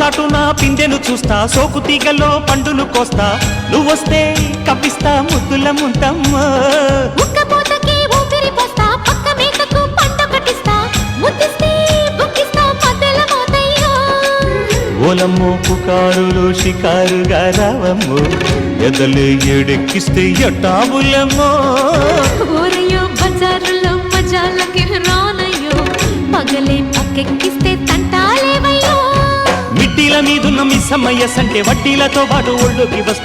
చాటున పిందెను చూస్తా, సోకు తీగలో పండును కోస్తా, నువ్వొస్తే కప్పిస్తా ముద్దుల ముంతమ్మో. ఉక్కపోతకి ఊపిరి పోస్తా, పక్క మేకకు పంట కట్టిస్తా, ముద్దిస్తే బుక్కిస్తా మధ్యల మోతయ్యో. ఓలమ్మో పుకారులు షికారుగా రావమ్మో, ఎదలు ఏడెక్కిస్తే ఎట్టాబులమ్మో. ఊరయ్యో బజారులో మజాలకి రానయ్యో, పగలే పక్కెక్కిస్తే తంటాలేవయ్యో. మిట్టిల మీదున్న మిస్సమ్మయ్య సంటే వడ్డీలతో పాటు ఒళ్ళోకి వస్తూ